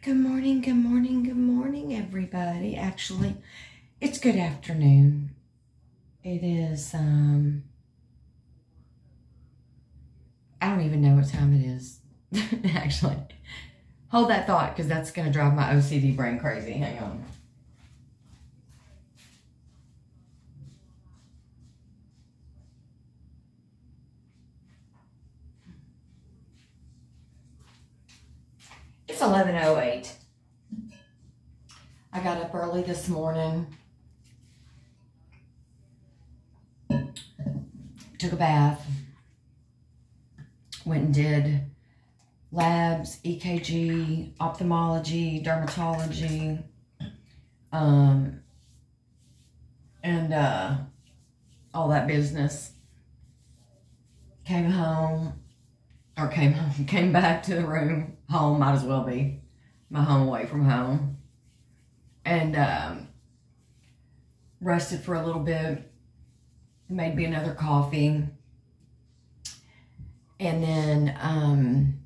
Good morning, good morning, good morning, everybody. Actually, it's good afternoon. It is, I don't even know what time it is. Actually, hold that thought because that's going to drive my OCD brain crazy. Hang on. It's 11:08. I got up early this morning, took a bath, went and did labs, EKG, ophthalmology, dermatology, and all that business. Came back to the room. Home, might as well be my home away from home. And rested for a little bit, made me another coffee, and then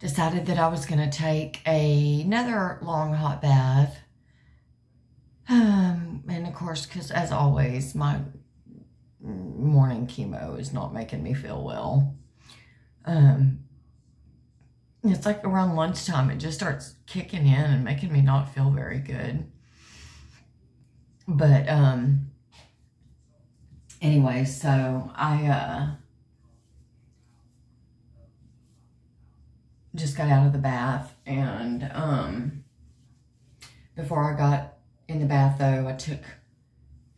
decided that I was going to take another long hot bath. And of course, because as always, my morning chemo is not making me feel well. It's like around lunchtime, it just starts kicking in and making me not feel very good. But anyway, so I just got out of the bath, and before I got in the bath though, I took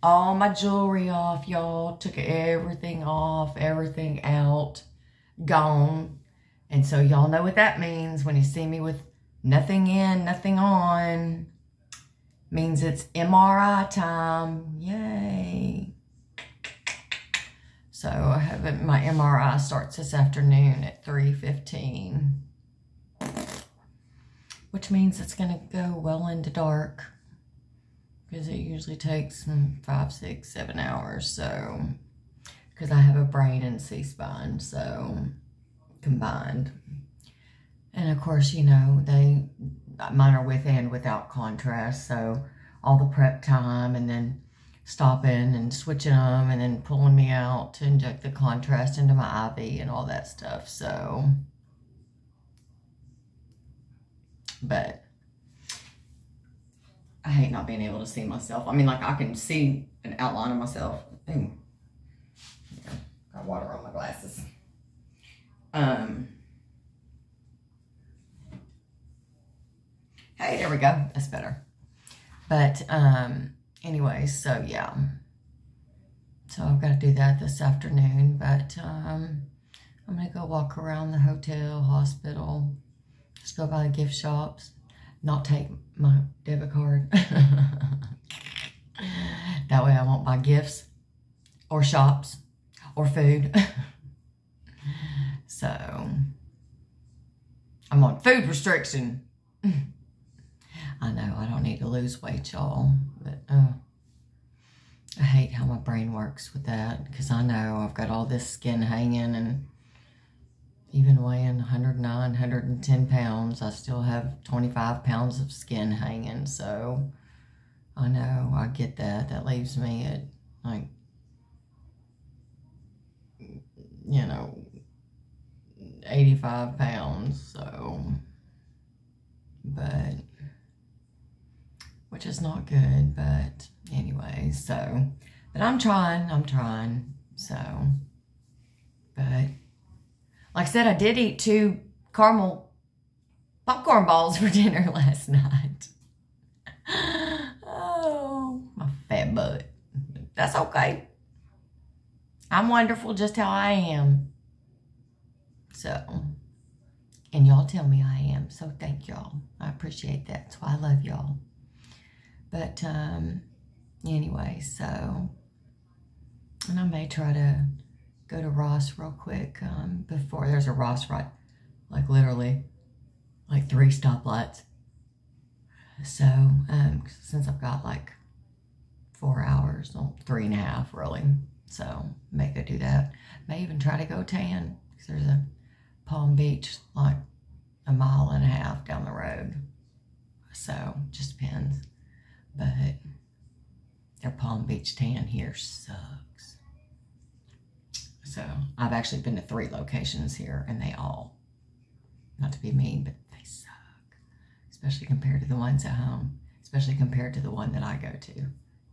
all my jewelry off, y'all. Took everything off, everything out, gone. And so y'all know what that means when you see me with nothing in, nothing on. Means it's MRI time. Yay. So I have my MRI starts this afternoon at 3:15. Which means it's going to go well into dark. Because it usually takes 5, 6, 7 hours. So, because I have a brain and C-spine, so combined. And of course, you know, mine are with and without contrast, so all the prep time and then stopping and switching them and then pulling me out to inject the contrast into my IV and all that stuff. So, but I hate not being able to see myself. I mean, like, I can see an outline of myself. Ooh. Yeah, got water on my glasses. Hey, there we go. That's better. But, anyway, so yeah. So I've got to do that this afternoon, but, I'm going to go walk around the hotel, hospital, just go by the gift shops, not take my debit card. That way I won't buy gifts or shops or food. So, I'm on food restriction. I know, I don't need to lose weight, y'all. But I hate how my brain works with that. Because I know I've got all this skin hanging. And even weighing 109, 110 pounds, I still have 25 pounds of skin hanging. So, I know, I get that. That leaves me at, like, you know, 85 pounds, so, but, which is not good, but anyway, so, but I'm trying, so, but, like I said, I did eat 2 caramel popcorn balls for dinner last night. Oh, my fat butt. That's okay. I'm wonderful just how I am. So, and y'all tell me I am, so thank y'all. I appreciate that. That's why I love y'all. But, anyway, so, and I may try to go to Ross real quick, before there's a Ross right, like literally, like 3 stoplights. So, since I've got like 4 hours, well, 3.5 really, so may go do that. May even try to go tan, because there's a Palm Beach like 1.5 miles down the road. So, just depends. But their Palm Beach tan here sucks. So, I've actually been to 3 locations here, and they all, not to be mean, but they suck. Especially compared to the ones at home. Especially compared to the one that I go to.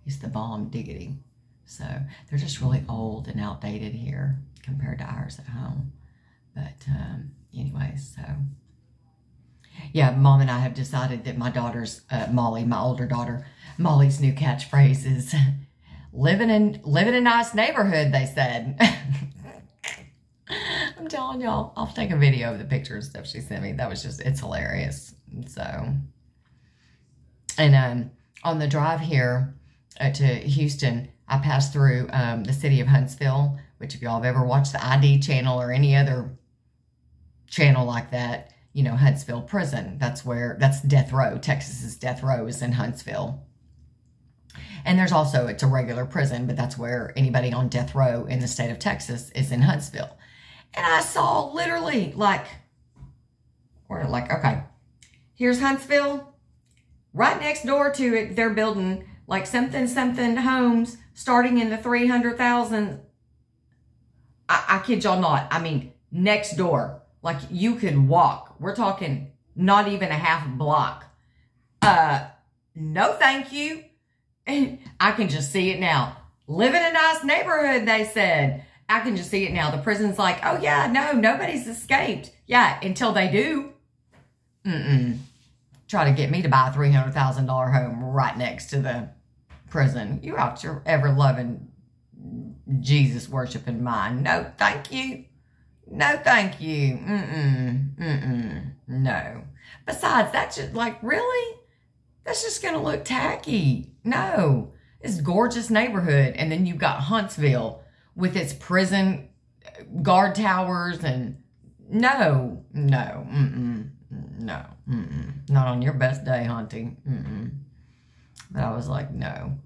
It's the bomb diggity. So, they're just really old and outdated here compared to ours at home. But, anyways, so. Yeah, Mom and I have decided that my daughter's, Molly, my older daughter, Molly's new catchphrase is, living in a nice neighborhood, they said. I'm telling y'all, I'll take a video of the pictures and stuff she sent me. That was just, it's hilarious. So, and on the drive here to Houston, I passed through the city of Huntsville, which if y'all have ever watched the ID channel or any other channel like that, you know, Huntsville prison. That's death row. Texas's death row is in Huntsville. And there's also, it's a regular prison, but that's where anybody on death row in the state of Texas is in Huntsville. And I saw literally okay, here's Huntsville. Right next door to it, they're building like something homes starting in the 300,000. I kid y'all not. I mean, next door. Like, you could walk. We're talking not even a half block. No, thank you. I can just see it now. Live in a nice neighborhood, they said. I can just see it now. The prison's like, oh, yeah, no, nobody's escaped. Yeah, until they do. Try to get me to buy a $300,000 home right next to the prison. You out your ever-loving, Jesus-worshiping mind. No, thank you. No, thank you. No. Besides, that's just like, really? That's just going to look tacky. No. It's gorgeous neighborhood. And then you've got Huntsville with its prison guard towers and no. Not on your best day, hunting. But I was like, no.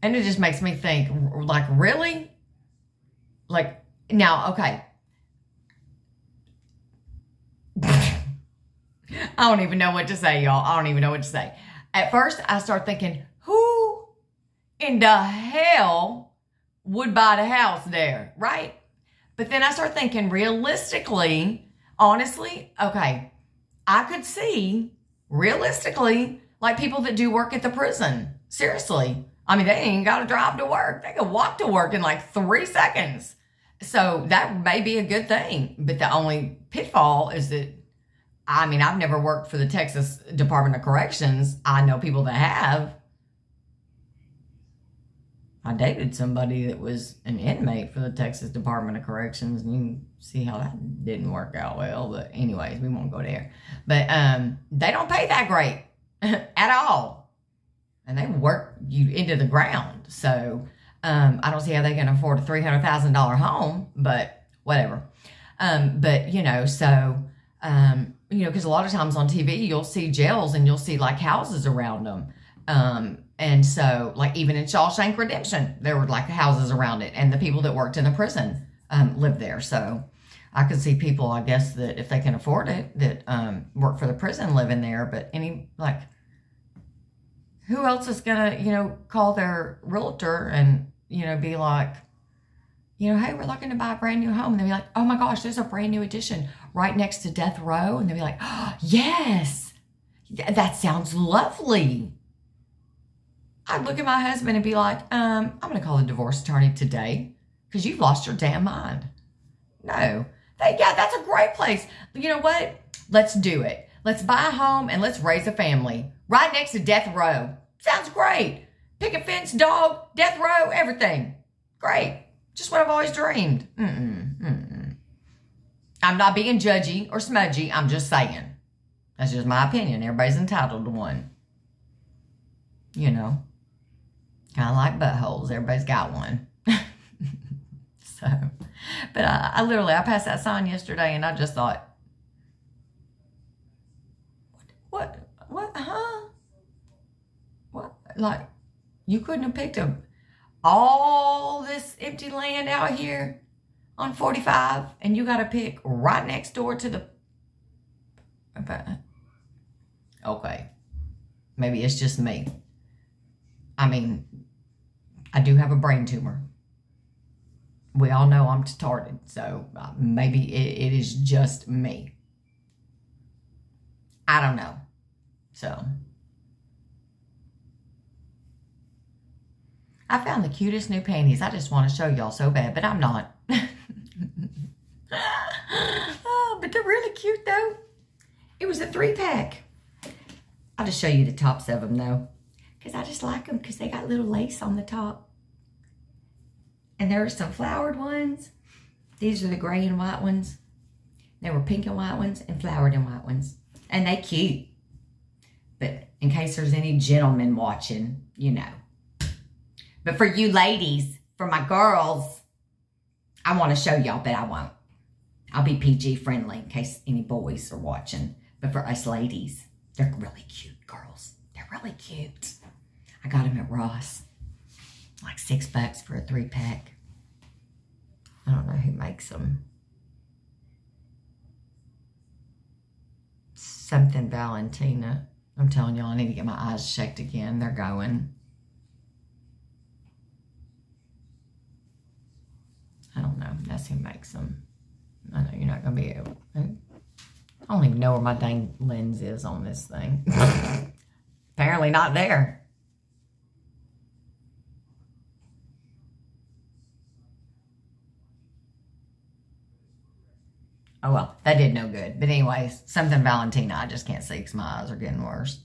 And it just makes me think, like, really? Like, now, okay. I don't even know what to say, y'all. I don't even know what to say. At first, I start thinking, who in the hell would buy the house there, right? But then I start thinking, realistically, honestly, okay, I could see, realistically, like people that do work at the prison. Seriously. I mean, they ain't got to drive to work. They can walk to work in like 3 seconds. So that may be a good thing. But the only pitfall is that, I mean, I've never worked for the Texas Department of Corrections. I know people that have. I dated somebody that was an inmate for the Texas Department of Corrections, and you can see how that didn't work out well. But anyways, we won't go there. But they don't pay that great at all. And they work you into the ground. So I don't see how they can afford a $300,000 home, but whatever. But, you know, so... you know, because a lot of times on TV, you'll see jails and you'll see like houses around them. And so like even in Shawshank Redemption, there were like houses around it and the people that worked in the prison, lived there. So I could see people, I guess, that if they can afford it, that, work for the prison living there. But who else is gonna, you know, call their realtor and, you know, be like, you know, hey, we're looking to buy a brand new home. And they'll be like, oh my gosh, there's a brand new addition right next to death row. And they'll be like, oh, yes, that sounds lovely. I'd look at my husband and be like, I'm going to call the divorce attorney today because you've lost your damn mind. No, yeah, that's a great place. You know what? Let's do it. Let's buy a home and let's raise a family right next to death row. Sounds great. Picket fence, dog, death row, everything. Great. Just what I've always dreamed. I'm not being judgy or smudgy. I'm just saying. That's just my opinion. Everybody's entitled to one. You know. Kind of like buttholes. Everybody's got one. So. But I literally, I passed that sign yesterday and I just thought. What? Huh? What? Like, you couldn't have picked all this empty land out here on 45 and you got to pick right next door to the... Okay. Maybe it's just me. I mean, I do have a brain tumor. We all know I'm retarded, so maybe it is just me. I don't know. So, I found the cutest new panties. I just want to show y'all so bad, but I'm not. Oh, but they're really cute, though. It was a 3-pack. I'll just show you the tops of them, though, because I just like them because they got little lace on the top. And there are some flowered ones. These are the gray and white ones. There were pink and white ones and flowered and white ones. And they cute. But in case there's any gentlemen watching, you know. But for you ladies, for my girls, I want to show y'all, but I won't. I'll be PG friendly in case any boys are watching. But for us ladies, they're really cute girls. They're really cute. I got them at Ross. Like $6 for a 3-pack. I don't know who makes them. Something Valentina. I'm telling y'all, I need to get my eyes checked again. They're going. I don't know. That's who makes them. I know you're not going to be able. I don't even know where my dang lens is on this thing. Apparently not there. Oh, well, that did no good. But anyways, something Valentina. I just can't see because my eyes are getting worse.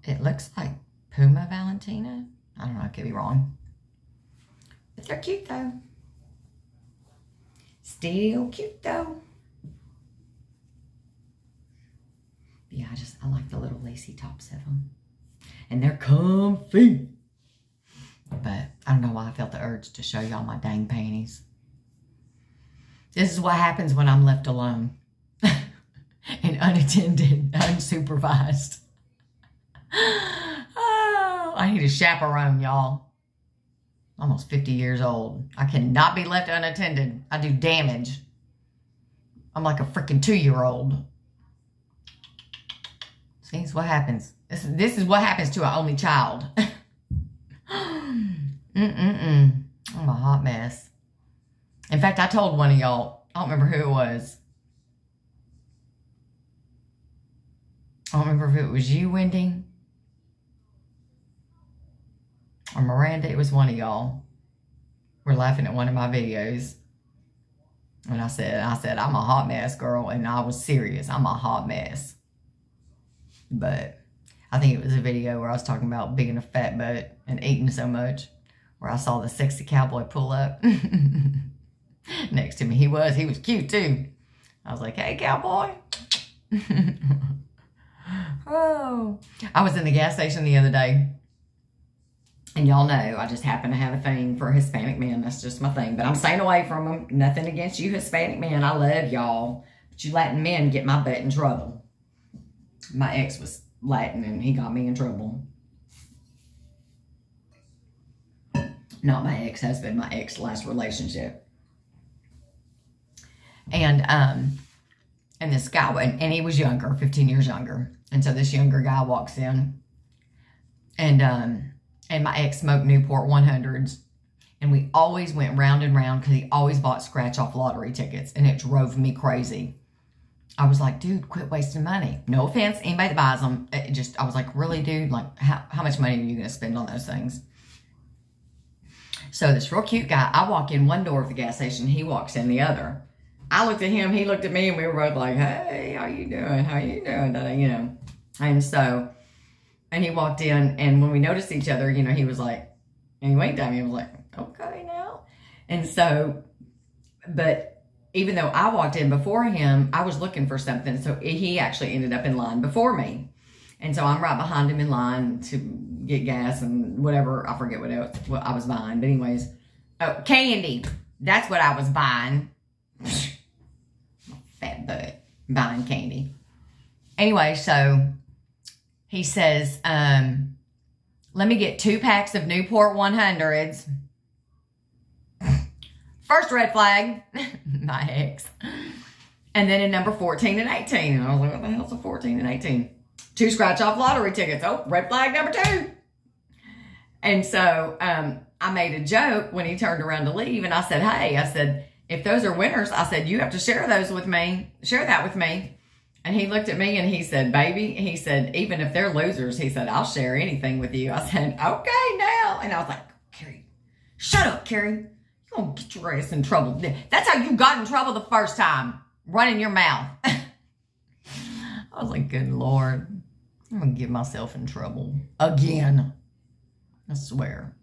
It looks like Puma Valentina. I don't know. I could be wrong. But they're cute, though. Still cute, though. But yeah, I like the little lacy tops of them. And they're comfy. But I don't know why I felt the urge to show y'all my dang panties. This is what happens when I'm left alone. And unattended, unsupervised. Oh, I need a chaperone, y'all. Almost 50 years old. I cannot be left unattended. I do damage. I'm like a freaking 2-year-old. See, this is what happens. This is what happens to an only child. I'm a hot mess. In fact, I told one of y'all, I don't remember who it was. I don't remember if it was you, Wendy, or Miranda. It was one of y'all. We're laughing at one of my videos. And I said, I'm a hot mess, girl. And I was serious. I'm a hot mess. But I think it was a video where I was talking about being a fat butt and eating so much. Where I saw the sexy cowboy pull up next to me. He was cute too. I was like, hey, cowboy. Oh, I was in the gas station the other day. And y'all know, I just happen to have a thing for Hispanic men. That's just my thing. But I'm staying away from them. Nothing against you Hispanic men. I love y'all. But you Latin men get my butt in trouble. My ex was Latin and he got me in trouble. Not my ex-husband, my ex-last relationship. And this guy, and he was younger, 15 years younger. And so this younger guy walks in. And my ex smoked Newport 100s. And we always went round and round because he always bought scratch-off lottery tickets. And it drove me crazy. I was like, dude, quit wasting money. No offense, anybody that buys them. I was like, really, dude? Like, how much money are you going to spend on those things? So this real cute guy, I walk in one door of the gas station, he walks in the other. I looked at him, he looked at me, and we were both like, hey, how you doing? How you doing? You know. And he walked in, and when we noticed each other, you know, he was like, and he winked at me, he was like, okay now. And so, but even though I walked in before him, I was looking for something, so he actually ended up in line before me. And so I'm right behind him in line to get gas and whatever. I forget what I was buying. But anyways, oh, candy. That's what I was buying. Fat butt. Buying candy. Anyway, so he says, let me get 2 packs of Newport 100s First red flag, my ex. And then in number 14 and 18. And I was like, what the hell's a 14 and 18? 2 scratch-off lottery tickets. Oh, red flag number 2. And so I made a joke when he turned around to leave. And I said, hey, I said, if those are winners, I said, you have to share those with me. Share that with me. And he looked at me and he said, baby, he said, even if they're losers, he said, I'll share anything with you. I said, okay, now. And I was like, Carri, shut up, Carri. You're going to get your ass in trouble. That's how you got in trouble the first time. Running your mouth. I was like, good Lord. I'm going to get myself in trouble again. I swear.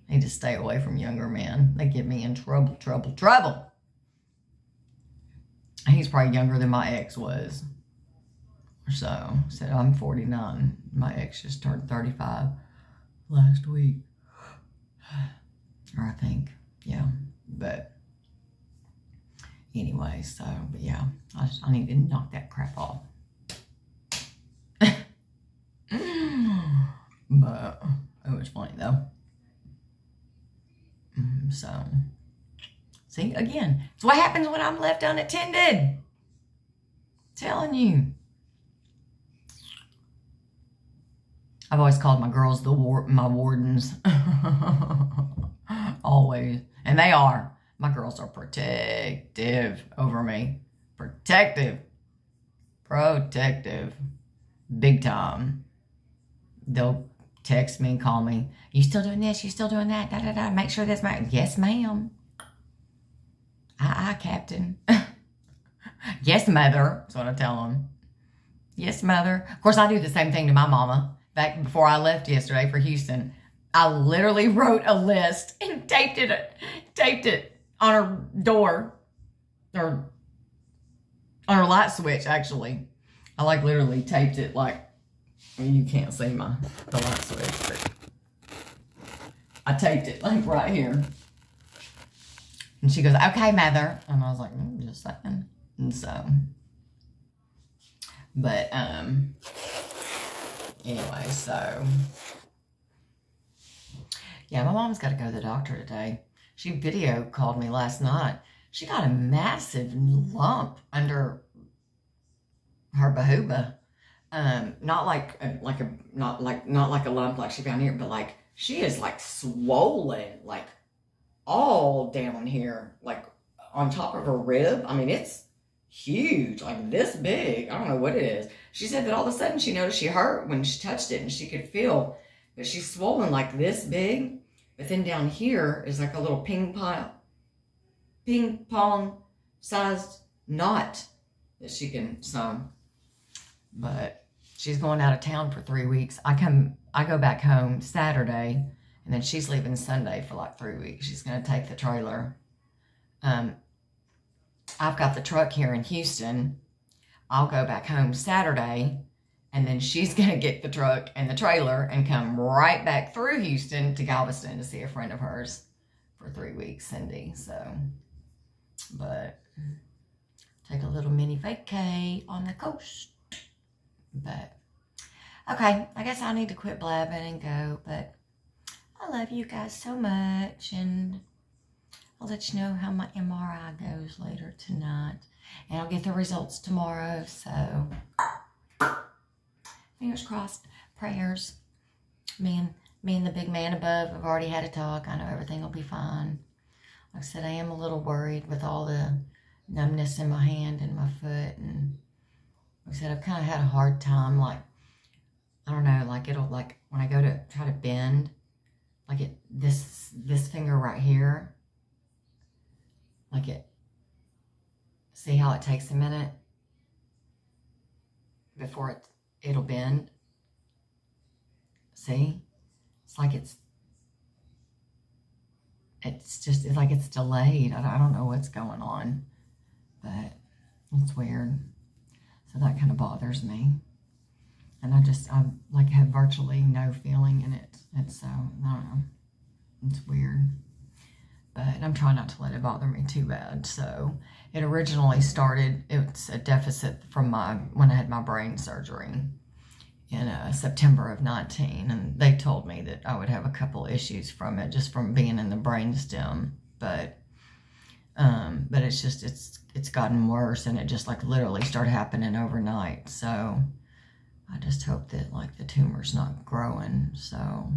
I need to stay away from younger men. They get me in trouble, trouble, trouble. He's probably younger than my ex was. So, said I'm 49. My ex just turned 35 last week. Or I think, yeah. But anyway, so, but yeah, I need to knock that crap off. But it was funny though. So, see, again, it's what happens when I'm left unattended. I'm telling you. I've always called my girls my wardens. Always. And they are. My girls are protective over me. Protective. Protective. Big time. They'll text me and call me. You still doing this? You still doing that? Da, da, da. Make sure this. Yes, ma'am. Aye, Captain. Yes, mother. That's what I tell them. Yes, mother. Of course, I do the same thing to my mama. Back before I left yesterday for Houston, I literally wrote a list and taped it on her door, or on her light switch, actually. I like literally taped it like, you can't see the light switch, but I taped it like right here. And she goes, okay, mother. And I was like, just saying. And so, but, anyway, so, yeah, my mom's got to go to the doctor today. She video called me last night. She got a massive lump under her bahuba. Not like a lump like she found here, but like she is like swollen, like all down here, like on top of her rib. I mean, it's huge, like this big. I don't know what it is. She said that all of a sudden she noticed she hurt when she touched it and she could feel that she's swollen like this big. But then down here is like a little ping pong sized knot that she can sew. But she's going out of town for 3 weeks. I go back home Saturday, and then she's leaving Sunday for like 3 weeks. She's going to take the trailer. I've got the truck here in Houston. I'll go back home Saturday, and then she's going to get the truck and the trailer and come right back through Houston to Galveston to see a friend of hers for 3 weeks, Cindy. So, but take a little mini vacay on the coast. But, okay, I guess I need to quit blabbing and go, but I love you guys so much, and I'll let you know how my MRI goes later tonight, and I'll get the results tomorrow, so fingers crossed, prayers. Me and the big man above have already had a talk. I know everything will be fine. Like I said, I am a little worried with all the numbness in my hand and my foot, and like I said, I've kind of had a hard time, like, I don't know, like it'll, like when I go to try to bend, like this finger right here, like see how it takes a minute before it'll bend? See? It's like it's like it's delayed. I don't know what's going on, but it's weird. So that kind of bothers me. And I like have virtually no feeling in it. It's so, I don't know. It's weird. But I'm trying not to let it bother me too bad. So it originally started, it's a deficit from when I had my brain surgery in September of 19. And they told me that I would have a couple issues from it, just from being in the brain stem. But But it's just, it's gotten worse, and it just like literally started happening overnight. So I just hope that like the tumor's not growing. So,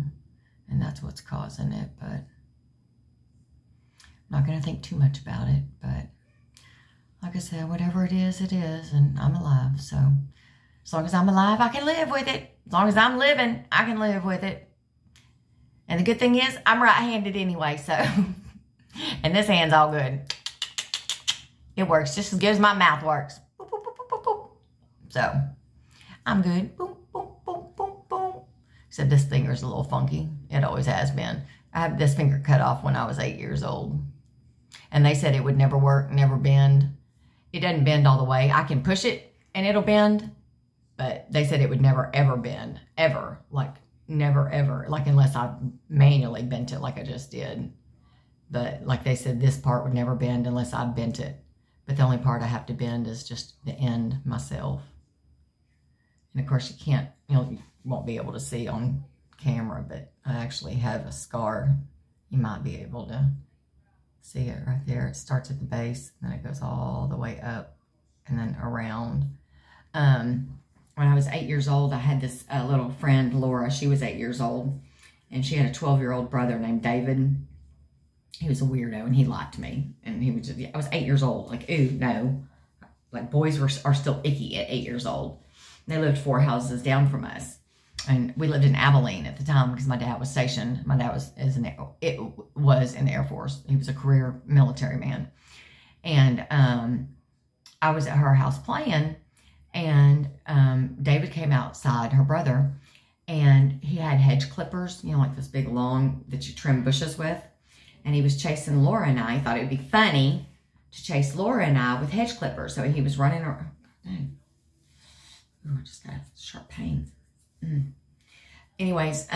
and that's what's causing it, but I'm not going to think too much about it. But like I said, whatever it is, and I'm alive. So as long as I'm alive, I can live with it. As long as I'm living, I can live with it. And the good thing is, I'm right-handed anyway, so. And this hand's all good. It works just as good as my mouth works. Boop, boop, boop, boop, boop. So, I'm good. Boom, boom, boom, boom, boom. Except this finger's a little funky. It always has been. I had this finger cut off when I was 8 years old. And they said it would never work, never bend. It doesn't bend all the way. I can push it and it'll bend. But they said it would never, ever bend. Ever. Like, never, ever. Like, unless I manually bent it like I just did. But, like they said, this part would never bend unless I bent it. But the only part I have to bend is just the end myself. And, of course, you won't be able to see on camera, but I actually have a scar. You might be able to see it right there. It starts at the base, and then it goes all the way up and then around. When I was 8 years old, I had this little friend, Laura. She was 8 years old, and she had a 12-year-old brother named David. He was a weirdo, and he liked me. And he was I was 8 years old. Like, ooh, no. Like, boys are still icky at 8 years old. And they lived 4 houses down from us. And we lived in Abilene at the time because my dad was stationed. My dad was in the Air Force. He was a career military man. And I was at her house playing, and David came outside, her brother, and he had hedge clippers, like this big long that you trim bushes with. And he was chasing Laura and I. He thought it would be funny to chase Laura and I with hedge clippers. So he was running around. Ooh, I just got a sharp pain. Anyways,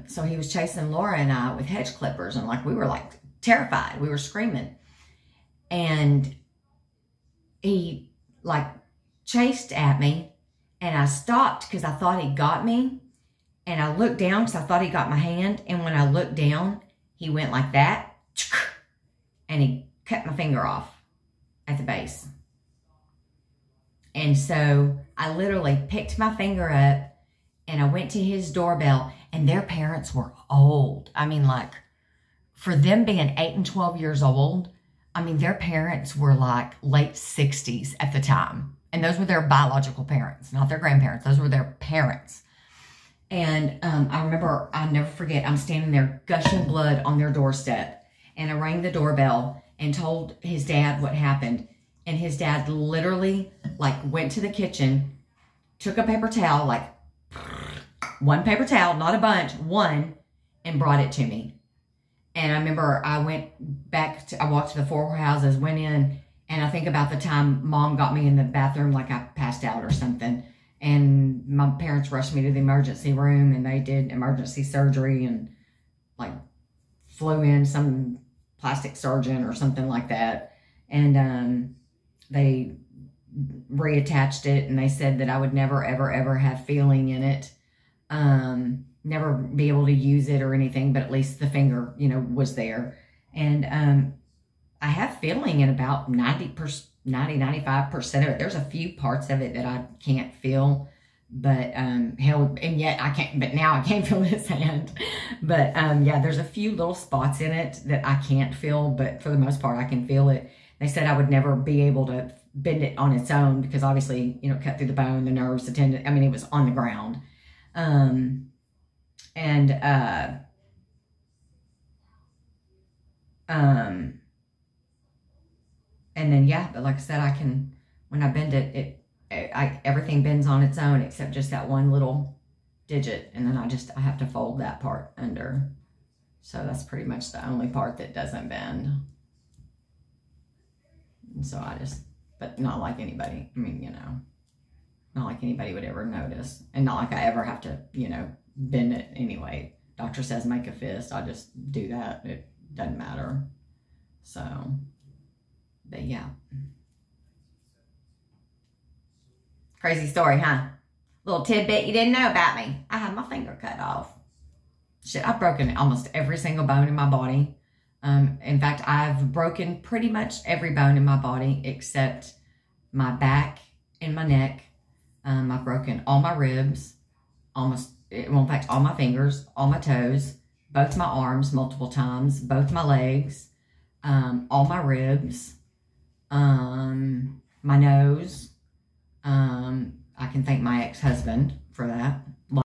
so he was chasing Laura and I with hedge clippers. And we were terrified. We were screaming. And he chased at me. And I stopped because I thought he got me. And I looked down because I thought he got my hand. And when I looked down, he went like that. And he cut my finger off at the base. And so I literally picked my finger up and I went to his doorbell, and their parents were old. I mean, for them being 8 and 12 years old, I mean, their parents were late 60s at the time. And those were their biological parents, not their grandparents. Those were their parents. And I remember, I'll never forget, I'm standing there gushing blood on their doorstep. And I rang the doorbell and told his dad what happened. And his dad literally, went to the kitchen, took a paper towel, one paper towel, not a bunch, one, and brought it to me. And I remember I went back, I walked to the 4 houses, went in, and I think about the time Mom got me in the bathroom I passed out or something. And my parents rushed me to the emergency room, and they did emergency surgery and flew in some plastic surgeon or something like that. And they reattached it, and they said that I would never, ever, ever have feeling in it. Never be able to use it or anything, but at least the finger, was there. And I have feeling in about 95% of it. There's a few parts of it that I can't feel, but hell, and yet I can't, but now I can't feel this hand. But yeah, there's a few little spots in it that I can't feel, but for the most part I can feel it. They said I would never be able to bend it on its own because obviously, cut through the bone, the nerves, the tendon. I mean, it was on the ground. And then, yeah, but like I said, I can, when I bend it, everything bends on its own except just that one little digit. And then I have to fold that part under. So that's pretty much the only part that doesn't bend. And so but not like anybody, I mean, not like anybody would ever notice. And not like I ever have to, bend it anyway. Doctor says make a fist. I just do that. It doesn't matter. So, but yeah. Crazy story, huh? Little tidbit you didn't know about me. I had my finger cut off. Shit, I've broken almost every single bone in my body. In fact, I've broken pretty much every bone in my body except my back and my neck. I've broken all my ribs, almost, well, in fact, all my fingers, all my toes, both my arms multiple times, both my legs, all my ribs, my nose. I can thank my ex-husband for that.